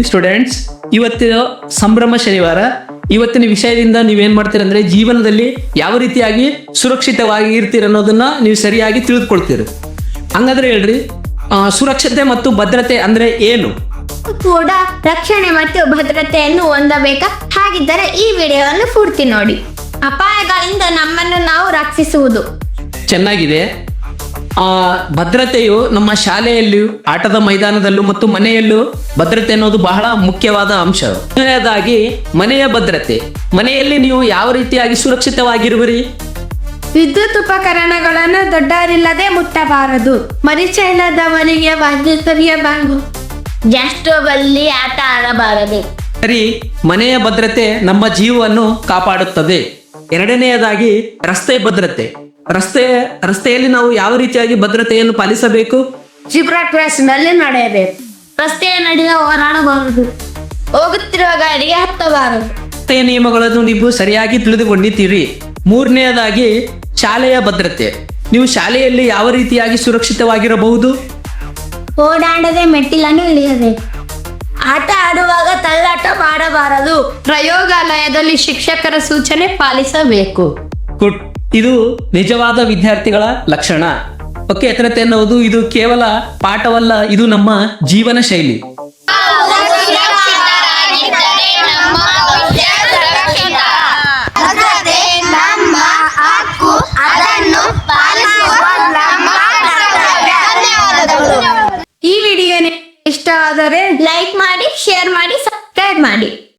Students, ಇವತ್ತಿನ ಸಂಭ್ರಮ ಶನಿವಾರ. ಇವತ್ತಿನ ವಿಷಯದಿಂದ ನೀವೇನ್ ಮಾಡ್ತೀರ ಅಂದ್ರೆ ಜೀವನದಲ್ಲಿ ಯಾವ ರೀತಿಯಾಗಿ ಸುರಕ್ಷಿತವಾಗಿ ಇರ್ತೀರ ಅನ್ನೋದನ್ನ ನೀವು ಸರಿಯಾಗಿ ತಿಳಿದುಕೊಳ್ತೀರಿ. ಹಂಗಾದ್ರೆ ಹೇಳ್ರಿ, ಸುರಕ್ಷತೆ ಮತ್ತು ಭದ್ರತೆ ಅಂದ್ರೆ ಏನು? ಕೂಡ ರಕ್ಷಣೆ ಮತ್ತು ಭದ್ರತೆಯನ್ನು ಹೊಂದಬೇಕಾ? ಹಾಗಿದ್ದರೆ ಈ ವಿಡಿಯೋವನ್ನು ಪೂರ್ತಿ ನೋಡಿ. ಅಪಾಯಗಳಿಂದ ನಮ್ಮನ್ನು ನಾವು ರಕ್ಷಿಸುವುದು. ಚೆನ್ನಾಗಿದೆ. ಭದ್ರತೆಯು ನಮ್ಮ ಶಾಲೆಯಲ್ಲಿಯೂ, ಆಟದ ಮೈದಾನದಲ್ಲೂ ಮತ್ತು ಮನೆಯಲ್ಲೂ ಭದ್ರತೆ ಅನ್ನೋದು ಬಹಳ ಮುಖ್ಯವಾದ ಅಂಶ. ಮೊದಲನೇದಾಗಿ ಮನೆಯ ಭದ್ರತೆ. ಮನೆಯಲ್ಲಿ ನೀವು ಯಾವ ರೀತಿಯಾಗಿ ಸುರಕ್ಷಿತವಾಗಿರುವಿರಿ? ವಿದ್ಯುತ್ ಉಪಕರಣಗಳನ್ನು ದೊಡ್ಡವರಿಲ್ಲದೆ ಮುಟ್ಟಬಾರದು. ಪರಿಚಯ ಇಲ್ಲದ ಮನೆಗೆ ಬಾಗಿಲು ತೆರೆಯಬಾರದು. ಗ್ಯಾಸ್ ಸ್ಟೋವ್ ಅಲ್ಲಿ ಆಟ ಆಡಬಾರದು. ಸರಿ, ಮನೆಯ ಭದ್ರತೆ ನಮ್ಮ ಜೀವವನ್ನು ಕಾಪಾಡುತ್ತದೆ. ಎರಡನೆಯದಾಗಿ ರಸ್ತೆ ಭದ್ರತೆ. ರಸ್ತೆಯಲ್ಲಿ ನಾವು ಯಾವ ರೀತಿಯಾಗಿ ಭದ್ರತೆಯನ್ನು ಪಾಲಿಸಬೇಕು? ಜಿಬ್ರಾ ಕ್ರಾಸ್ನಲ್ಲಿ ನಡೆಯಬೇಕು. ರಸ್ತೆಯ ನಡುವೆ ಹೋರಾಡಬಾರದು. ಹೋಗುತ್ತಿರುವ ಗಾಡಿಗೆ ಹತ್ತಬಾರದು. ರಸ್ತೆಯ ನಿಯಮಗಳನ್ನು ನೀವು ಸರಿಯಾಗಿ ತಿಳಿದುಕೊಂಡಿದ್ದೀರಿ. ಮೂರನೆಯದಾಗಿ ಶಾಲೆಯ ಭದ್ರತೆ. ನೀವು ಶಾಲೆಯಲ್ಲಿ ಯಾವ ರೀತಿಯಾಗಿ ಸುರಕ್ಷಿತವಾಗಿರಬಹುದು? ಓಡಾಡದೆ ಮೆಟ್ಟಿಲನ್ನು ಇಳಿಯಬೇಕು. ಆಟ ಆಡುವಾಗ ತಳ್ಳಾಟ ಮಾಡಬಾರದು. ಪ್ರಯೋಗಾಲಯದಲ್ಲಿ ಶಿಕ್ಷಕರ ಸೂಚನೆ ಪಾಲಿಸಬೇಕು. ಗುಡ್. ಇದು ನಿಜವಾದ ವಿದ್ಯಾರ್ಥಿಗಳ ಲಕ್ಷಣ. ಓಕೆ, ಭದ್ರತೆ ಅನ್ನೋದು ಇದು ಕೇವಲ ಪಾಠವಲ್ಲ, ಇದು ನಮ್ಮ ಜೀವನ ಶೈಲಿ.